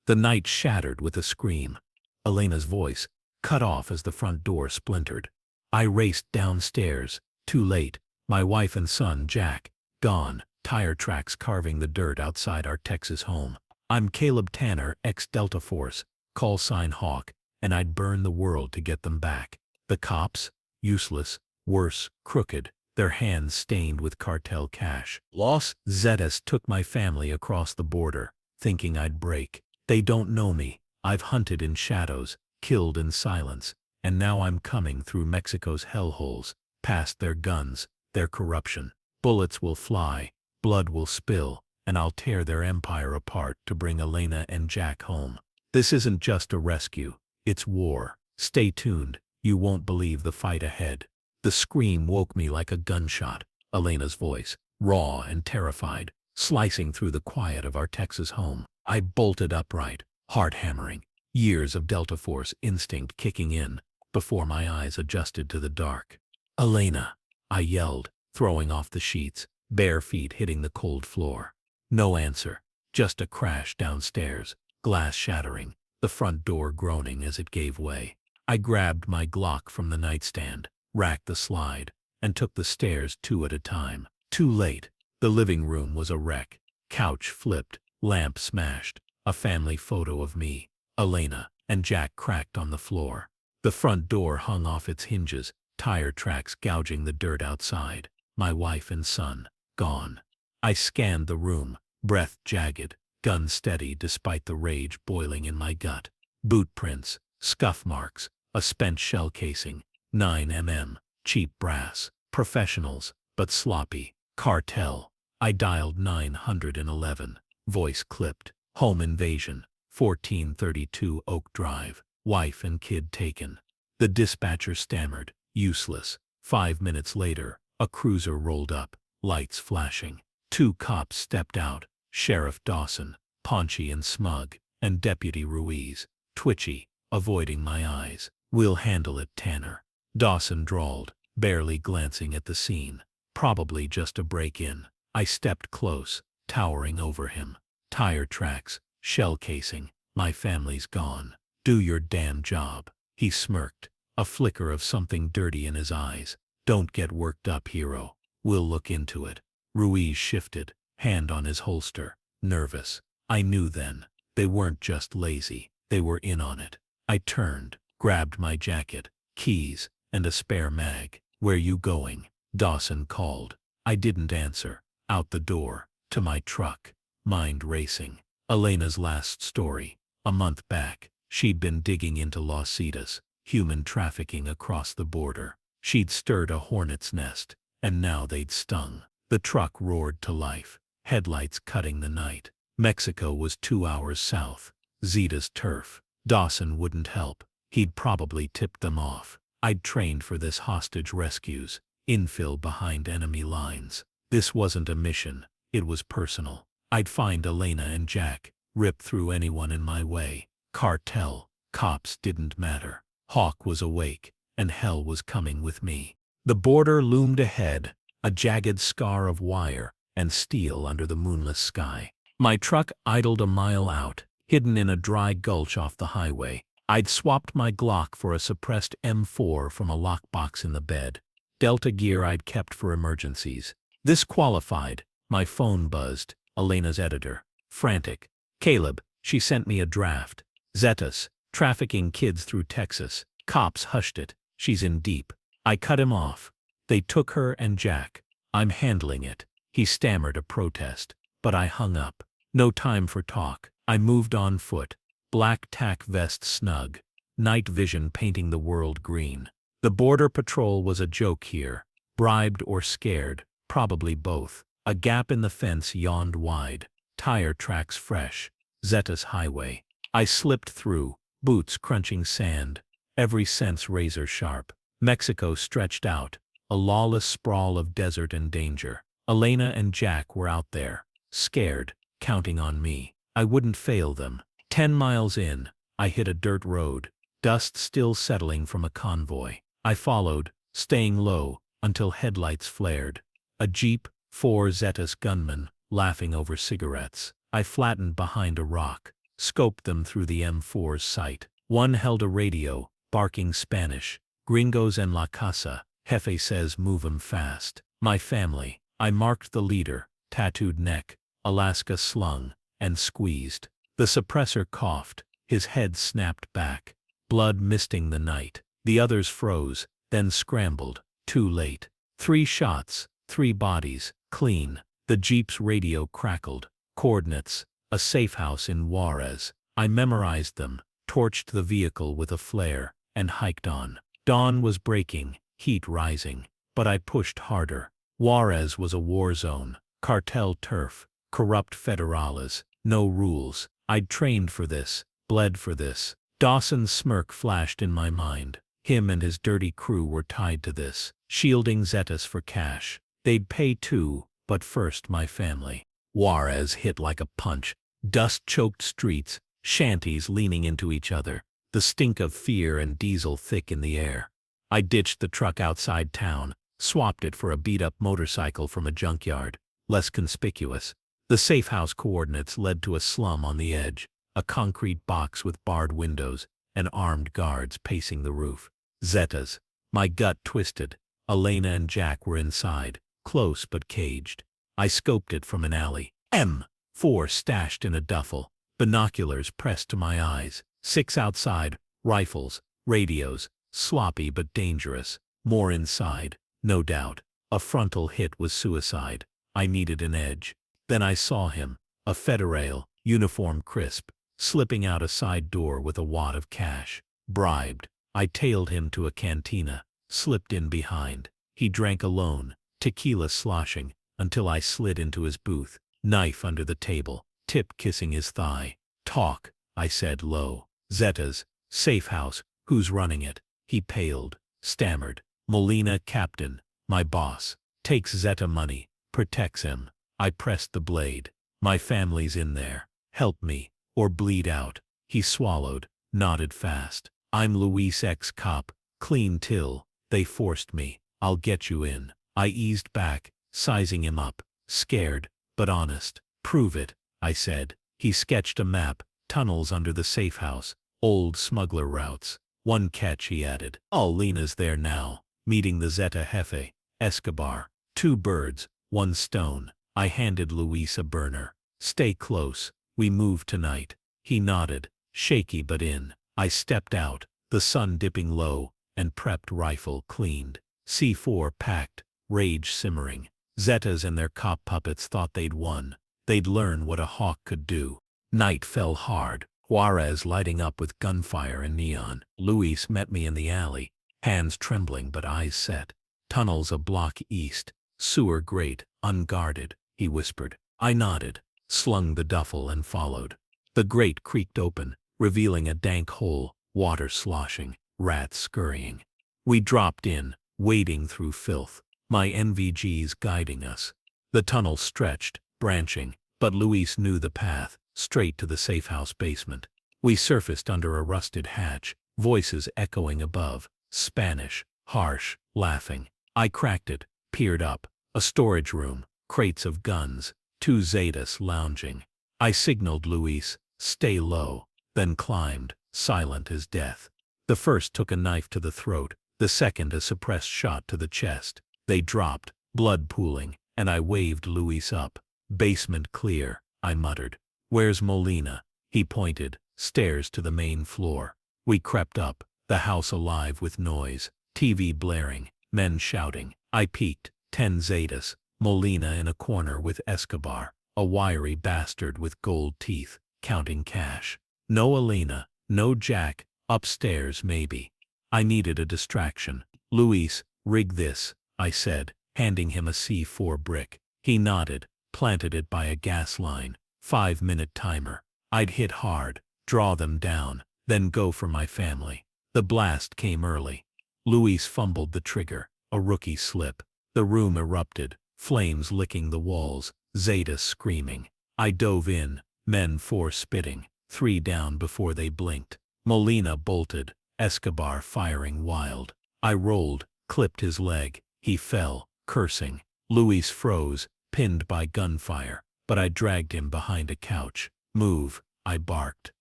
The night shattered with a scream. Elena's voice, cut off as the front door splintered. I raced downstairs, too late, my wife and son, Jack, gone, tire tracks carving the dirt outside our Texas home. I'm Caleb Tanner, ex-Delta Force, call sign Hawk, and I'd burn the world to get them back. The cops? Useless, worse, crooked, their hands stained with cartel cash. Los Zetas took my family across the border, thinking I'd break. They don't know me. I've hunted in shadows, killed in silence, and now I'm coming through Mexico's hellholes, past their guns, their corruption. Bullets will fly, blood will spill, and I'll tear their empire apart to bring Elena and Jack home. This isn't just a rescue, it's war. Stay tuned, you won't believe the fight ahead. The scream woke me like a gunshot. Elena's voice, raw and terrified, slicing through the quiet of our Texas home. I bolted upright, heart hammering, years of Delta Force instinct kicking in, before my eyes adjusted to the dark. "Elena," I yelled, throwing off the sheets, bare feet hitting the cold floor. No answer, just a crash downstairs, glass shattering, the front door groaning as it gave way. I grabbed my Glock from the nightstand, racked the slide, and took the stairs 2 at a time. Too late. The living room was a wreck. Couch flipped, lamp smashed, a family photo of me, Elena, and Jack cracked on the floor. The front door hung off its hinges, tire tracks gouging the dirt outside. My wife and son, gone. I scanned the room, breath jagged, gun steady despite the rage boiling in my gut. Boot prints, scuff marks, a spent shell casing, 9mm, cheap brass, professionals, but sloppy. Cartel. I dialed 911. Voice clipped. Home invasion. 1432 Oak Drive. Wife and kid taken. The dispatcher stammered. Useless. 5 minutes later, a cruiser rolled up, lights flashing. 2 cops stepped out. Sheriff Dawson, paunchy and smug, and Deputy Ruiz, twitchy, avoiding my eyes. "We'll handle it, Tanner," Dawson drawled, barely glancing at the scene. Probably just a break-in. I stepped close, towering over him. Tire tracks, shell casing, my family's gone. "Do your damn job," he smirked, a flicker of something dirty in his eyes. "Don't get worked up, hero. We'll look into it." Ruiz shifted, hand on his holster, nervous. I knew then. They weren't just lazy, they were in on it. I turned, grabbed my jacket, keys, and a spare mag. "Where you going?" Dawson called. I didn't answer. Out the door, to my truck, mind racing. Elena's last story. A month back, she'd been digging into Los Zetas, human trafficking across the border. She'd stirred a hornet's nest, and now they'd stung. The truck roared to life, headlights cutting the night. Mexico was 2 hours south. Zeta's turf. Dawson wouldn't help. He'd probably tipped them off. I'd trained for this hostage rescues, infill behind enemy lines. This wasn't a mission, it was personal. I'd find Elena and Jack, rip through anyone in my way. Cartel, cops didn't matter. Hawk was awake, and hell was coming with me. The border loomed ahead, a jagged scar of wire and steel under the moonless sky. My truck idled a mile out, hidden in a dry gulch off the highway. I'd swapped my Glock for a suppressed M4 from a lockbox in the bed. Delta gear I'd kept for emergencies. This qualified. My phone buzzed. Elena's editor. Frantic. "Caleb, she sent me a draft. Zetas, trafficking kids through Texas. Cops hushed it. She's in deep." I cut him off. "They took her and Jack. I'm handling it." He stammered a protest, but I hung up. No time for talk. I moved on foot. Black tack vest snug. Night vision painting the world green. The border patrol was a joke here. Bribed or scared, probably both. A gap in the fence yawned wide. Tire tracks fresh. Zetas highway. I slipped through, boots crunching sand. Every sense razor sharp. Mexico stretched out, a lawless sprawl of desert and danger. Elena and Jack were out there, scared, counting on me. I wouldn't fail them. 10 miles in, I hit a dirt road, dust still settling from a convoy. I followed, staying low, until headlights flared. A Jeep, 4 Zetas gunmen, laughing over cigarettes. I flattened behind a rock, scoped them through the M4's sight. One held a radio, barking Spanish. Gringos en la casa, Jefe says move 'em fast. My family. I marked the leader, tattooed neck, Alaska slung, and squeezed. The suppressor coughed, his head snapped back, blood misting the night. The others froze, then scrambled, too late. 3 shots, 3 bodies, clean. The jeep's radio crackled. Coordinates, a safe house in Juarez. I memorized them, torched the vehicle with a flare, and hiked on. Dawn was breaking, heat rising, but I pushed harder. Juarez was a war zone, cartel turf, corrupt federales, no rules. I'd trained for this, bled for this. Dawson's smirk flashed in my mind. Him and his dirty crew were tied to this, shielding Zetas for cash. They'd pay too, but first my family. Juarez hit like a punch. Dust-choked streets, shanties leaning into each other, the stink of fear and diesel thick in the air. I ditched the truck outside town, swapped it for a beat-up motorcycle from a junkyard, less conspicuous. The safe house coordinates led to a slum on the edge, a concrete box with barred windows, and armed guards pacing the roof. Zetas. My gut twisted. Elena and Jack were inside, close but caged. I scoped it from an alley. M4 stashed in a duffel, binoculars pressed to my eyes. 6 outside, rifles, radios, sloppy but dangerous. More inside, no doubt. A frontal hit was suicide. I needed an edge. Then I saw him, a federale, uniform crisp, slipping out a side door with a wad of cash. Bribed. I tailed him to a cantina, slipped in behind. He drank alone, tequila sloshing, until I slid into his booth, knife under the table, tip kissing his thigh. Talk, I said low. Zetas, safe house, who's running it? He paled, stammered. Molina, captain, my boss. Takes Zeta money, protects him. I pressed the blade. My family's in there. Help me, or bleed out. He swallowed, nodded fast. I'm Luis, ex-cop, clean till. They forced me. I'll get you in. I eased back, sizing him up, scared, but honest. Prove it, I said. He sketched a map, tunnels under the safe house, old smuggler routes. One catch, he added. All Lena's there now, meeting the Zeta Jefe, Escobar. 2 birds, 1 stone. I handed Luis a burner. Stay close, we move tonight. He nodded, shaky but in. I stepped out, the sun dipping low, and prepped rifle cleaned. C4 packed, rage simmering. Zetas and their cop puppets thought they'd won. They'd learn what a hawk could do. Night fell hard, Juarez lighting up with gunfire and neon. Luis met me in the alley, hands trembling but eyes set. Tunnels a block east, sewer grate, unguarded, he whispered. I nodded, slung the duffel and followed. The grate creaked open, revealing a dank hole, water sloshing, rats scurrying. We dropped in, wading through filth, my NVGs guiding us. The tunnel stretched, branching, but Luis knew the path, straight to the safe house basement. We surfaced under a rusted hatch, voices echoing above, Spanish, harsh, laughing. I cracked it, peered up. A storage room, crates of guns, 2 Zetas lounging. I signaled Luis, stay low, then climbed, silent as death. The first took a knife to the throat, the second a suppressed shot to the chest. They dropped, blood pooling, and I waved Luis up. Basement clear, I muttered. Where's Molina? He pointed, stairs to the main floor. We crept up, the house alive with noise, TV blaring, men shouting. I peeked, 10 Zetas, Molina in a corner with Escobar, a wiry bastard with gold teeth, counting cash. No Elena, no Jack, upstairs maybe. I needed a distraction. Luis, rig this, I said, handing him a C4 brick. He nodded, planted it by a gas line, 5-minute timer. I'd hit hard, draw them down, then go for my family. The blast came early. Luis fumbled the trigger, a rookie slip. The room erupted, flames licking the walls, Zeta screaming. I dove in, men 4 spitting, 3 down before they blinked. Molina bolted, Escobar firing wild. I rolled, clipped his leg. He fell, cursing. Luis froze, pinned by gunfire, but I dragged him behind a couch. Move, I barked.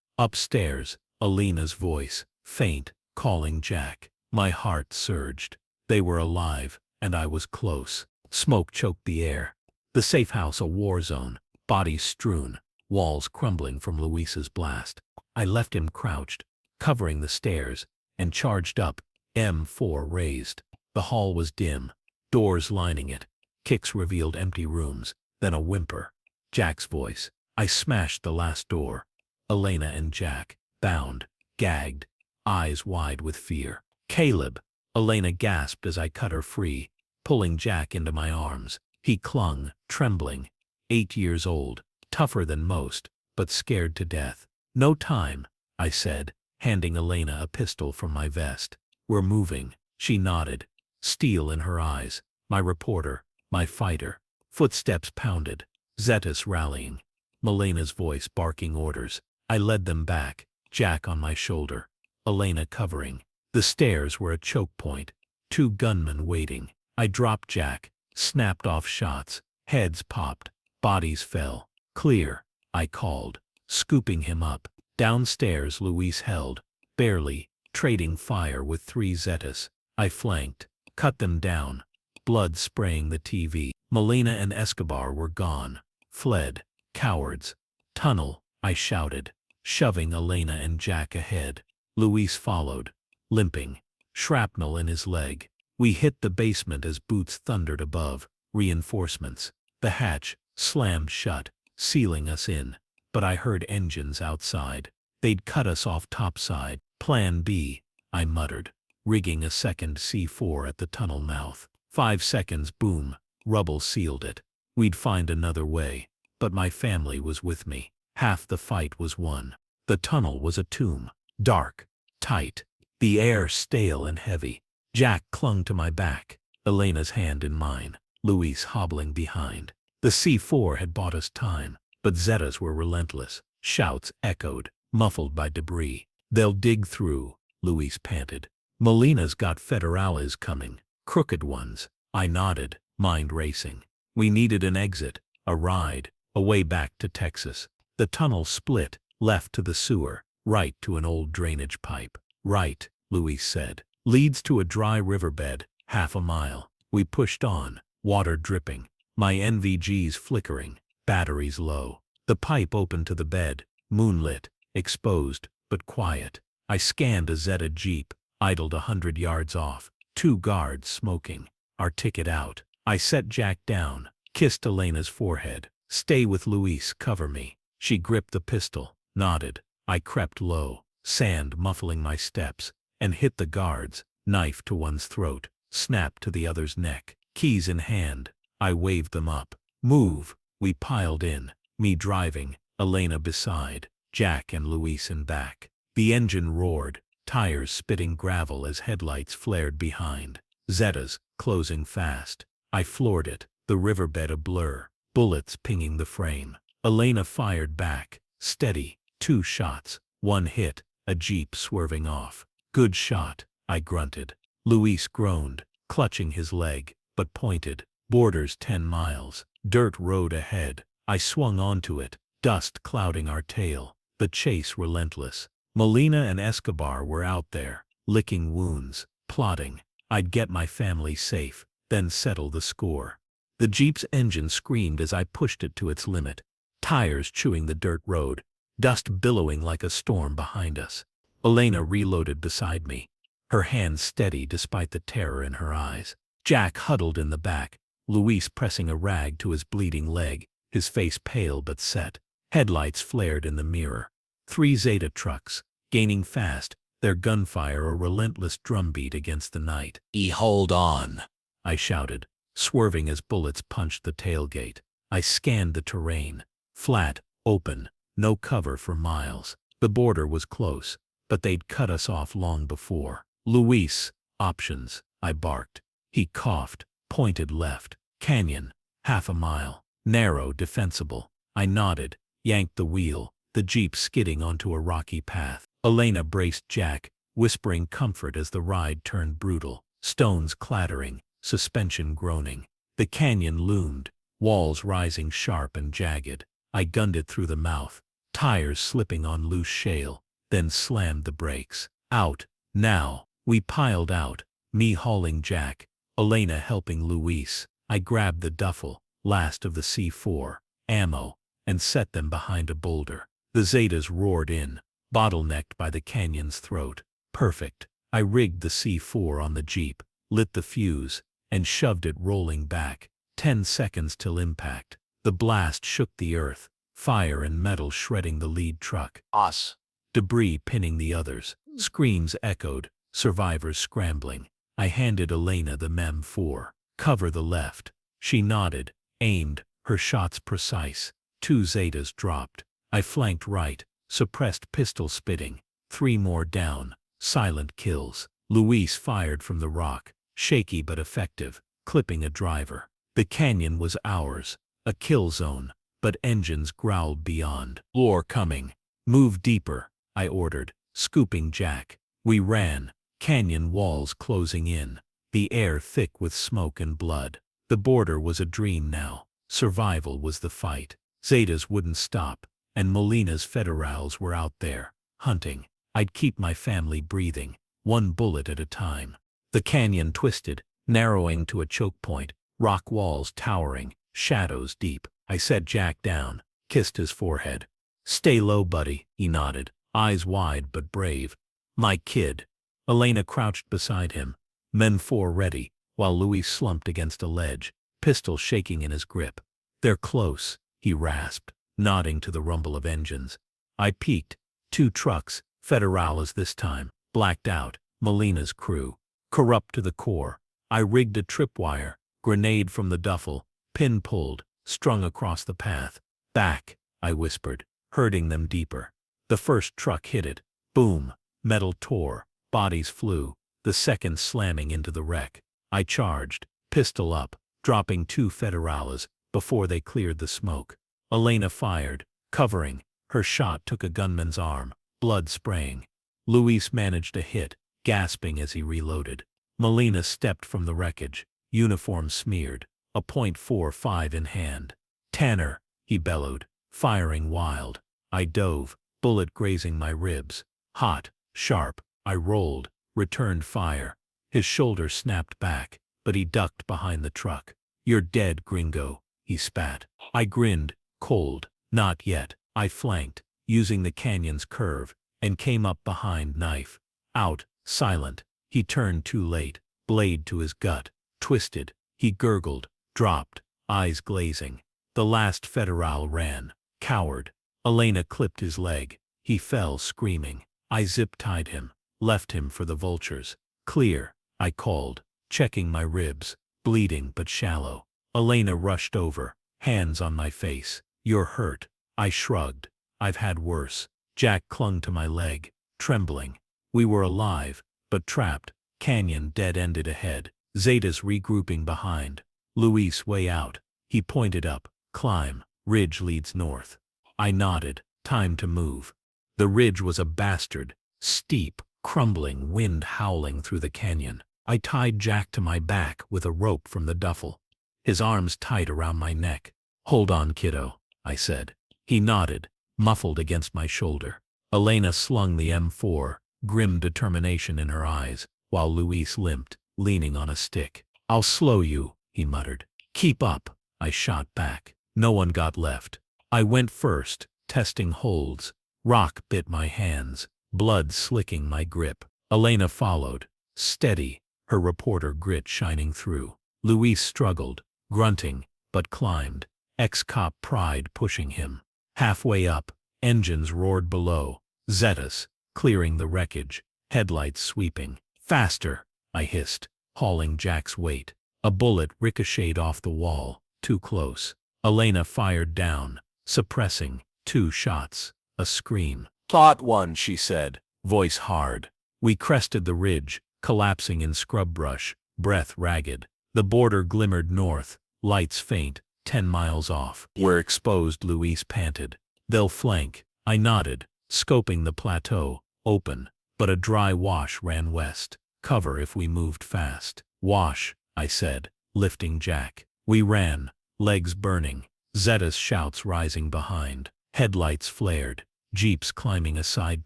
Upstairs, Elena's voice, faint, calling Jack. My heart surged. They were alive, and I was close. Smoke choked the air. The safe house a war zone, bodies strewn, walls crumbling from Luis's blast. I left him crouched, covering the stairs, and charged up, M4 raised. The hall was dim, doors lining it. Kicks revealed empty rooms, then a whimper. Jack's voice. I smashed the last door. Elena and Jack, bound, gagged, eyes wide with fear. Caleb, Elena gasped as I cut her free, pulling Jack into my arms. He clung, trembling. 8 years old, tougher than most, but scared to death. No time, I said, handing Elena a pistol from my vest. We're moving. She nodded, steel in her eyes. My reporter, my fighter. Footsteps pounded. Zetas rallying. Melena's voice barking orders. I led them back, Jack on my shoulder, Elena covering. The stairs were a choke point. 2 gunmen waiting. I dropped Jack, snapped off shots. Heads popped. Bodies fell. Clear, I called, scooping him up. Downstairs Luis held, barely, trading fire with 3 Zetas. I flanked, cut them down. Blood spraying the TV. Melina and Escobar were gone. Fled. Cowards. Tunnel, I shouted, shoving Elena and Jack ahead. Luis followed, limping, shrapnel in his leg. We hit the basement as boots thundered above. Reinforcements. The hatch slammed shut, sealing us in. But I heard engines outside. They'd cut us off topside. Plan B, I muttered, rigging a second C4 at the tunnel mouth. 5 seconds, boom, rubble sealed it. We'd find another way. But my family was with me. Half the fight was won. The tunnel was a tomb. Dark, tight, the air stale and heavy. Jack clung to my back, Elena's hand in mine, Luis hobbling behind. The C4 had bought us time, but Zetas were relentless. Shouts echoed, muffled by debris. They'll dig through, Luis panted. Melina's got federales coming, crooked ones. I nodded, mind racing. We needed an exit, a ride, a way back to Texas. The tunnel split, left to the sewer, right to an old drainage pipe. Right, Luis said. Leads to a dry riverbed, half a mile. We pushed on, water dripping. My NVGs flickering, batteries low. The pipe opened to the bed, moonlit, exposed, but quiet. I scanned a Zeta Jeep, idled 100 yards off. 2 guards smoking. Our ticket out. I set Jack down, kissed Elena's forehead. Stay with Luis, cover me. She gripped the pistol, nodded. I crept low, sand muffling my steps, and hit the guards, knife to one's throat, snap to the other's neck. Keys in hand, I waved them up. Move. We piled in, me driving, Elena beside, Jack and Luis in back. The engine roared, tires spitting gravel as headlights flared behind. Zetas, closing fast. I floored it, the riverbed a blur, bullets pinging the frame. Elena fired back, steady, 2 shots, 1 hit, a Jeep swerving off. Good shot, I grunted. Luis groaned, clutching his leg, but pointed. Borders 10 miles, dirt road ahead. I swung onto it, dust clouding our tail, the chase relentless. Melina and Escobar were out there, licking wounds, plotting. I'd get my family safe, then settle the score. The Jeep's engine screamed as I pushed it to its limit. Tires chewing the dirt road, dust billowing like a storm behind us. Elena reloaded beside me, her hands steady despite the terror in her eyes. Jack huddled in the back, Luis pressing a rag to his bleeding leg, his face pale but set. Headlights flared in the mirror. 3 Zeta trucks, gaining fast, their gunfire a relentless drumbeat against the night. Hold on, I shouted, swerving as bullets punched the tailgate. I scanned the terrain. Flat, open, no cover for miles. The border was close, but they'd cut us off long before. Luis, options, I barked. He coughed, pointed left. Canyon, half a mile. Narrow, defensible. I nodded, yanked the wheel, the Jeep skidding onto a rocky path. Elena braced Jack, whispering comfort as the ride turned brutal. Stones clattering, suspension groaning. The canyon loomed, walls rising sharp and jagged. I gunned it through the mouth, tires slipping on loose shale, then slammed the brakes. Out, now. We piled out, me hauling Jack, Elena helping Luis. I grabbed the duffel, last of the C4, ammo, and set them behind a boulder. The Zetas roared in, bottlenecked by the canyon's throat. Perfect. I rigged the C4 on the Jeep, lit the fuse, and shoved it rolling back. 10 seconds till impact. The blast shook the earth, fire and metal shredding the lead truck. Us. Debris pinning the others. Screams echoed, survivors scrambling. I handed Elena the MEM-4. Cover the left. She nodded, aimed, her shots precise. 2 Zetas dropped. I flanked right, suppressed pistol spitting. 3 more down, silent kills. Luis fired from the rock, shaky but effective, clipping a driver. The canyon was ours, a kill zone, but engines growled beyond. War coming. Move deeper, I ordered, scooping Jack. We ran, canyon walls closing in, the air thick with smoke and blood. The border was a dream now. Survival was the fight. Zetas wouldn't stop, and Molina's federals were out there, hunting. I'd keep my family breathing, 1 bullet at a time. The canyon twisted, narrowing to a choke point, rock walls towering, shadows deep. I set Jack down, kissed his forehead. Stay low, buddy, he nodded, eyes wide but brave. My kid. Elena crouched beside him, MEM-4 ready, while Luis slumped against a ledge, pistol shaking in his grip. They're close, he rasped, nodding to the rumble of engines. I peeked. 2 trucks, federales this time, blacked out, Molina's crew. Corrupt to the core. I rigged a tripwire, grenade from the duffel, pin pulled, strung across the path. Back, I whispered, herding them deeper. The first truck hit it. Boom. Metal tore, bodies flew, the second slamming into the wreck. I charged, pistol up, dropping 2 federales before they cleared the smoke. Elena fired, covering. Her shot took a gunman's arm, blood spraying. Luis managed a hit, gasping as he reloaded. Molina stepped from the wreckage, uniform smeared, a .45 in hand. Tanner, he bellowed, firing wild. I dove, bullet grazing my ribs. Hot, sharp, I rolled, returned fire. His shoulder snapped back, but he ducked behind the truck. You're dead, gringo, he spat. I grinned, cold. Not yet. I flanked, using the canyon's curve, and came up behind, knife out, silent. He turned too late, blade to his gut, twisted. He gurgled, dropped, eyes glazing. The last federal ran, coward. Elena clipped his leg. He fell screaming. I zip-tied him, left him for the vultures. Clear, I called, checking my ribs, bleeding but shallow. Elena rushed over, hands on my face. You're hurt. I shrugged. I've had worse. Jack clung to my leg, trembling. We were alive, but trapped. Canyon dead-ended ahead. Zetas regrouping behind. Luis way out. He pointed up. Climb. Ridge leads north. I nodded. Time to move. The ridge was a bastard. Steep, crumbling, wind howling through the canyon. I tied Jack to my back with a rope from the duffel. His arms tight around my neck. Hold on, kiddo, I said. He nodded, muffled against my shoulder. Elena slung the M4, grim determination in her eyes, while Luis limped, leaning on a stick. I'll slow you, he muttered. Keep up, I shot back. No one got left. I went first, testing holds. Rock bit my hands, blood slicking my grip. Elena followed, steady, her reporter grit shining through. Luis struggled, grunting, but climbed. Ex-cop pride pushing him. Halfway up, engines roared below. Zetas, clearing the wreckage, headlights sweeping. Faster, I hissed, hauling Jack's weight. A bullet ricocheted off the wall, too close. Elena fired down, suppressing. 2 shots, a scream. Thought one, she said, voice hard. We crested the ridge, collapsing in scrub brush, breath ragged. The border glimmered north, lights faint, 10 miles off. We're exposed, Luis panted. They'll flank. I nodded, scoping the plateau, open, but a dry wash ran west. Cover if we moved fast. Wash, I said, lifting Jack. We ran, legs burning, Zeta's shouts rising behind. Headlights flared. Jeeps climbing a side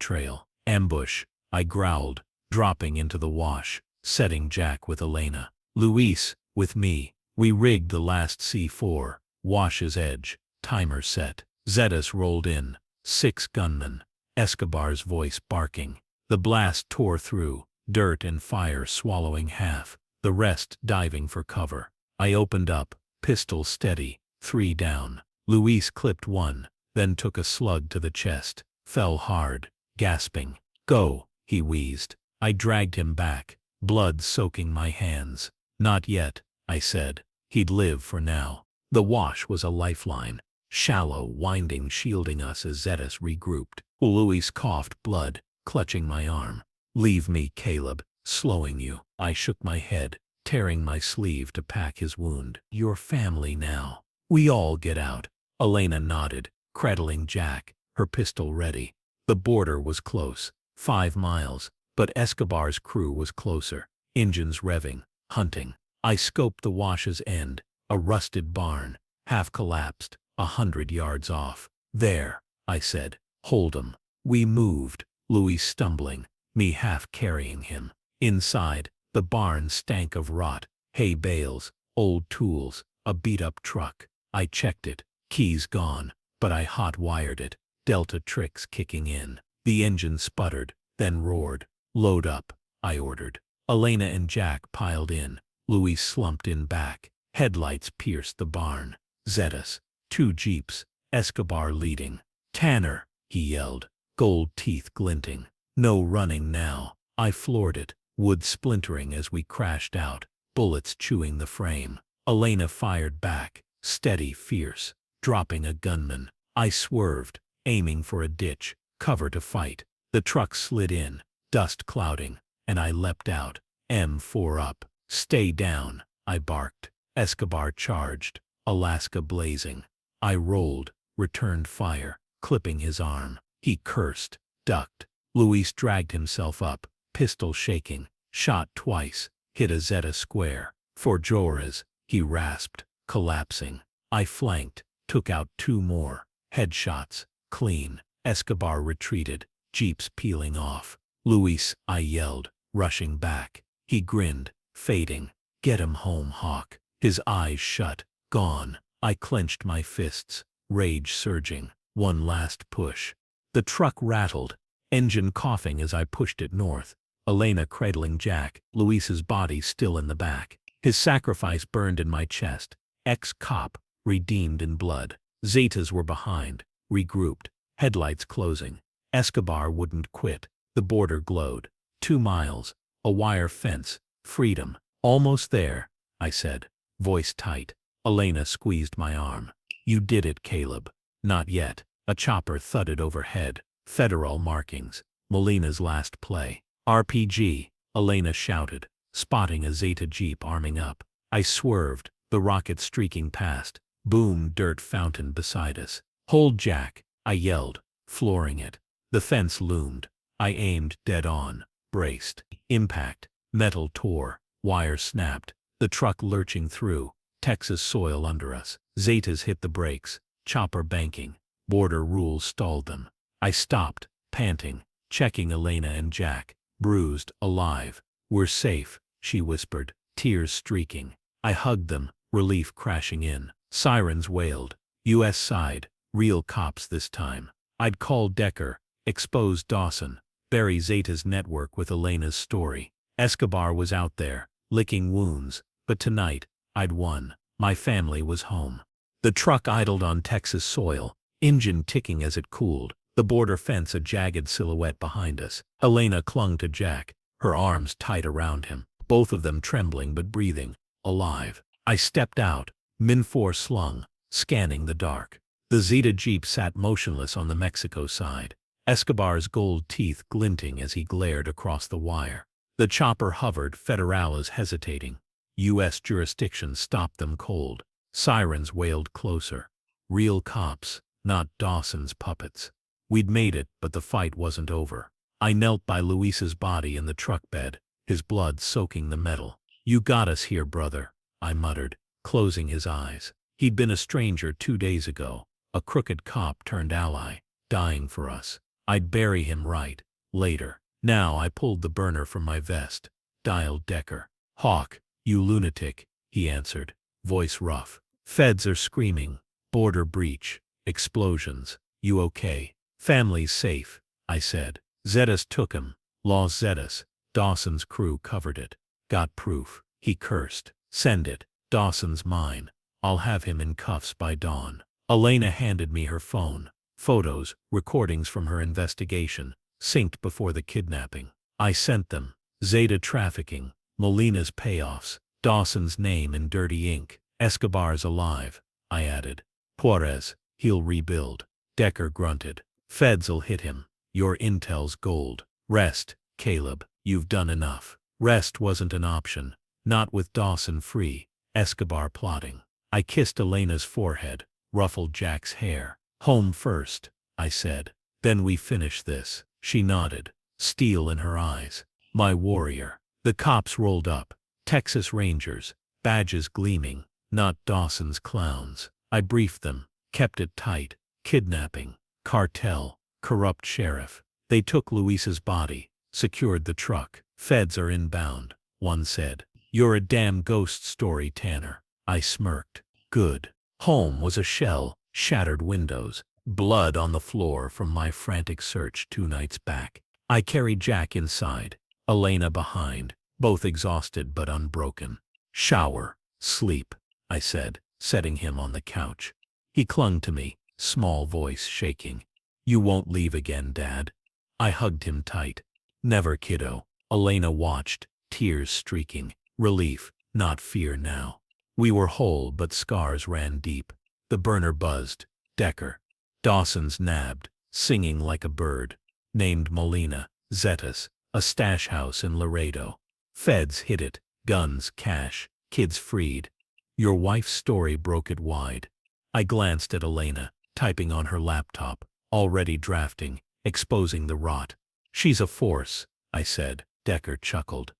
trail. Ambush, I growled, dropping into the wash, setting Jack with Elena. Luis, with me. We rigged the last C4. Wash's edge. Timer set. Zetas rolled in. 6 gunmen. Escobar's voice barking. The blast tore through, dirt and fire swallowing half, the rest diving for cover. I opened up, pistol steady, 3 down. Luis clipped one, then took a slug to the chest, fell hard, gasping. Go, he wheezed. I dragged him back, blood soaking my hands. Not yet, I said. He'd live for now. The wash was a lifeline, shallow, winding, shielding us as Zetas regrouped. Luis coughed blood, clutching my arm. Leave me, Caleb, slowing you. I shook my head, tearing my sleeve to pack his wound. Your family now. We all get out. Elena nodded, cradling Jack, her pistol ready. The border was close, 5 miles, but Escobar's crew was closer, engines revving, hunting. I scoped the wash's end, a rusted barn, half collapsed, 100 yards off. There, I said, hold 'em. We moved, Luis stumbling, me half carrying him. Inside, the barn stank of rot, hay bales, old tools, a beat-up truck. I checked it, keys gone, but I hot-wired it, Delta tricks kicking in. The engine sputtered, then roared. Load up, I ordered. Elena and Jack piled in. Luis slumped in back. Headlights pierced the barn. Zetas, 2 jeeps, Escobar leading. Tanner, he yelled, gold teeth glinting. No running now. I floored it, wood splintering as we crashed out, bullets chewing the frame. Elena fired back, steady, fierce, dropping a gunman. I swerved, aiming for a ditch, cover to fight. The truck slid in, dust clouding, and I leapt out, M4 up. Stay down, I barked. Escobar charged, Alaska blazing. I rolled, returned fire, clipping his arm. He cursed, ducked. Luis dragged himself up, pistol shaking, shot twice, hit a Zeta square. For Joras, he rasped, collapsing. I flanked, took out 2 more. Headshots, clean. Escobar retreated, jeeps peeling off. Luis, I yelled, rushing back. He grinned, fading. Get him home, Hawk. His eyes shut, gone. I clenched my fists, rage surging. One last push. The truck rattled, engine coughing as I pushed it north. Elena cradling Jack, Luis's body still in the back. His sacrifice burned in my chest. Ex-cop, redeemed in blood. Zetas were behind, regrouped, headlights closing. Escobar wouldn't quit. The border glowed. 2 miles, a wire fence, freedom. Almost there, I said, voice tight. Elena squeezed my arm. You did it, Caleb. Not yet. A chopper thudded overhead. Federal markings. Molina's last play. RPG, Elena shouted, spotting a Zeta jeep arming up. I swerved, the rocket streaking past. Boom, dirt fountain beside us. Hold Jack, I yelled, flooring it. The fence loomed. I aimed dead on, braced. Impact. Metal tore. Wire snapped. The truck lurching through. Texas soil under us. Zetas hit the brakes. Chopper banking. Border rules stalled them. I stopped, panting, checking Elena and Jack. Bruised, alive. We're safe, she whispered, tears streaking. I hugged them, relief crashing in. Sirens wailed. U.S. side. Real cops this time. I'd call Decker, expose Dawson, bury Zeta's network with Elena's story. Escobar was out there, licking wounds, but tonight, I'd won. My family was home. The truck idled on Texas soil, engine ticking as it cooled. The border fence a jagged silhouette behind us. Elena clung to Jack, her arms tight around him, both of them trembling but breathing, alive. I stepped out, Min-4 slung, scanning the dark. The Zeta jeep sat motionless on the Mexico side, Escobar's gold teeth glinting as he glared across the wire. The chopper hovered, Federales hesitating. U.S. jurisdiction stopped them cold. Sirens wailed closer. Real cops, not Dawson's puppets. We'd made it, but the fight wasn't over. I knelt by Luis's body in the truck bed, his blood soaking the metal. You got us here, brother, I muttered, closing his eyes. He'd been a stranger 2 days ago, A crooked cop turned ally, dying for us. I'd bury him right, later. Now I pulled the burner from my vest, dialed Decker. "Hawk, you lunatic," he answered, voice rough. "Feds are screaming. Border breach. Explosions. You okay?" "Family's safe," I said. "Zetas took him. Los Zetas. Dawson's crew covered it. Got proof." He cursed. "Send it. Dawson's mine. I'll have him in cuffs by dawn." Elena handed me her phone. Photos, recordings from her investigation, synced before the kidnapping. I sent them. Zeta trafficking, Molina's payoffs, Dawson's name in dirty ink. "Escobar's alive," I added. "Juarez, he'll rebuild." Decker grunted. "Feds'll hit him. Your intel's gold. Rest, Caleb, you've done enough." Rest wasn't an option. Not with Dawson free, Escobar plotting. I kissed Elena's forehead, ruffled Jack's hair. "Home first," I said. "Then we finish this." She nodded, steel in her eyes. "My warrior." The cops rolled up. Texas Rangers, badges gleaming, not Dawson's clowns. I briefed them, kept it tight. Kidnapping, cartel, corrupt sheriff. They took Luis's body, secured the truck. "Feds are inbound," one said. "You're a damn ghost story, Tanner." I smirked. Good. Home was a shell, shattered windows, blood on the floor from my frantic search 2 nights back. I carried Jack inside, Elena behind, both exhausted but unbroken. "Shower, sleep," I said, setting him on the couch. He clung to me, small voice shaking. "You won't leave again, Dad?" I hugged him tight. "Never, kiddo." Elena watched, tears streaking. Relief, not fear now. We were whole, but scars ran deep. The burner buzzed. Decker. Dawson's nabbed, singing like a bird. Named Molina. Zetas. A stash house in Laredo. Feds hit it. Guns, cash, kids freed. Your wife's story broke it wide. I glanced at Elena, typing on her laptop, already drafting, exposing the rot. "She's a force," I said. Decker chuckled.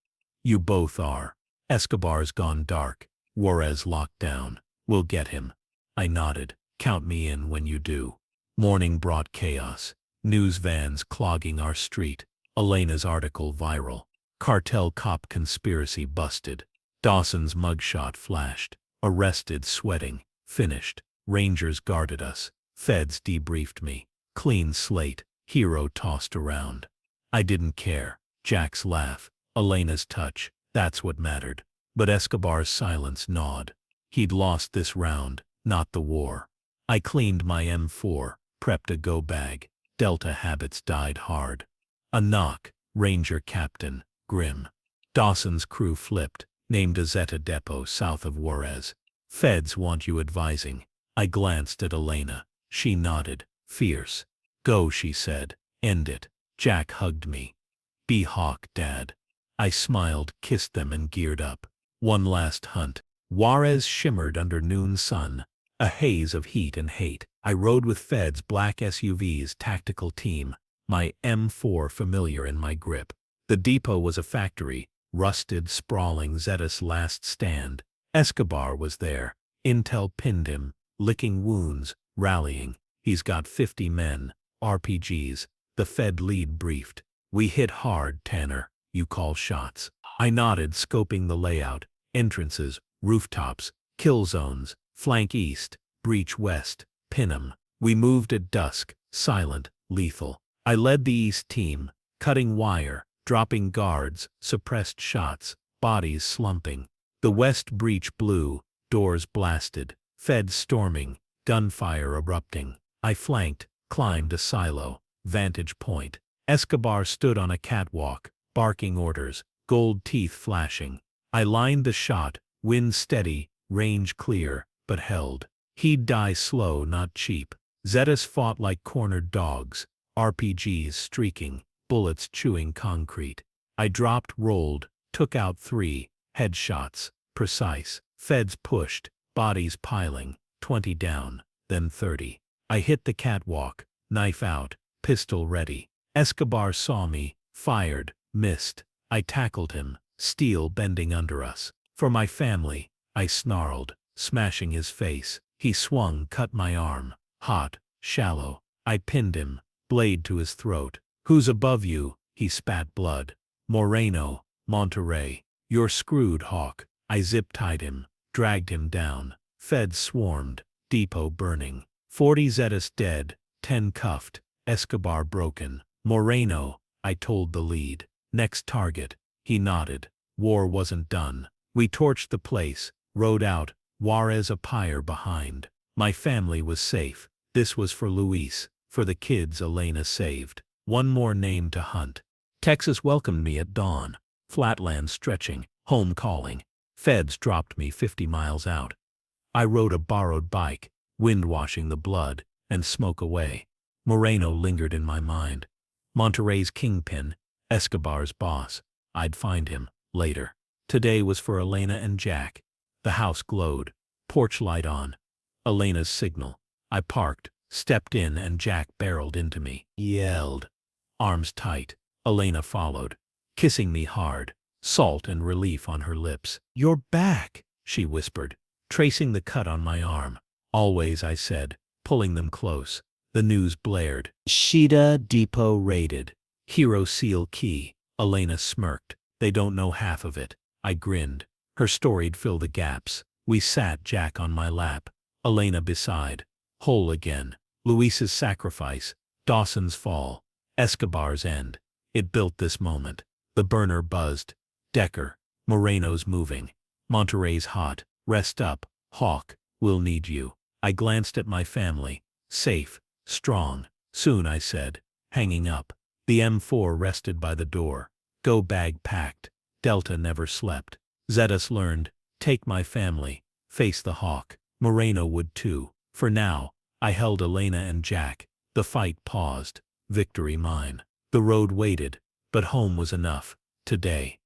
"You both are. Escobar's gone dark. Juarez locked down. We'll get him." I nodded. "Count me in when you do." Morning brought chaos. News vans clogging our street. Elena's article viral. Cartel cop conspiracy busted. Dawson's mugshot flashed. Arrested, sweating. Finished. Rangers guarded us. Feds debriefed me. Clean slate. Hero tossed around. I didn't care. Jack's laugh. Elena's touch. That's what mattered. But Escobar's silence gnawed. He'd lost this round, not the war. I cleaned my M4, prepped a go bag. Delta habits died hard. A knock. Ranger captain. Grim. Dawson's crew flipped. Named a Zeta depot south of Juarez. "Feds want you advising." I glanced at Elena. She nodded. Fierce. "Go," she said. "End it." Jack hugged me. "Be Hawk, Dad." I smiled, kissed them and geared up. One last hunt. Juarez shimmered under noon sun. A haze of heat and hate. I rode with Fed's black SUV's tactical team, my M4 familiar in my grip. The depot was a factory, rusted, sprawling, Zetas' last stand. Escobar was there. Intel pinned him, licking wounds, rallying. "He's got 50 men, RPGs. The Fed lead briefed. We hit hard, Tanner. You call shots." I nodded, scoping the layout. Entrances, rooftops, kill zones, flank east, breach west, pin 'em. We moved at dusk, silent, lethal. I led the east team, cutting wire, dropping guards, suppressed shots, bodies slumping. The west breach blew, doors blasted, Feds storming, gunfire erupting. I flanked, climbed a silo, vantage point. Escobar stood on a catwalk, barking orders, gold teeth flashing. I lined the shot, wind steady, range clear, but held. He'd die slow, not cheap. Zetas fought like cornered dogs, RPGs streaking, bullets chewing concrete. I dropped, rolled, took out 3, headshots, precise. Feds pushed, bodies piling, 20 down, then 30. I hit the catwalk, knife out, pistol ready. Escobar saw me, fired, missed. I tackled him, steel bending under us. "For my family," I snarled, smashing his face. He swung, cut my arm. Hot, shallow. I pinned him, blade to his throat. Who's above you? He spat blood. Moreno, Monterey. You're screwed, Hawk. I zip-tied him, dragged him down. Feds swarmed, depot burning. 40 Zetas dead, 10 cuffed, Escobar broken. Moreno, I told the lead. Next target. He nodded. War wasn't done. We torched the place, rode out, Juarez a pyre behind. My family was safe. This was for Luis, for the kids Elena saved. One more name to hunt. Texas welcomed me at dawn. Flatlands stretching, home calling. Feds dropped me 50 miles out. I rode a borrowed bike, wind washing the blood and smoke away. Moreno lingered in my mind. Monterey's kingpin, Escobar's boss. I'd find him, later. Today was for Elena and Jack. The house glowed, porch light on. Elena's signal. I parked, stepped in, and Jack barreled into me. Yelled. Arms tight. Elena followed, kissing me hard, salt and relief on her lips. "You're back," she whispered, tracing the cut on my arm. "Always," I said, pulling them close. The news blared. Shida Depot raided. Hero Seal Key. Elena smirked. "They don't know half of it." I grinned. Her story'd fill the gaps. We sat, Jack on my lap, Elena beside. Whole again. Luis's sacrifice. Dawson's fall. Escobar's end. It built this moment. The burner buzzed. Decker. Moreno's moving. Monterey's hot. Rest up, Hawk. We'll need you. I glanced at my family. Safe. Strong. Soon, I said, hanging up. The M4 rested by the door. Go bag packed. Delta never slept. Zetas learned. Take my family. Face the Hawk. Moreno would too. For now, I held Elena and Jack. The fight paused. Victory mine. The road waited. But home was enough. Today.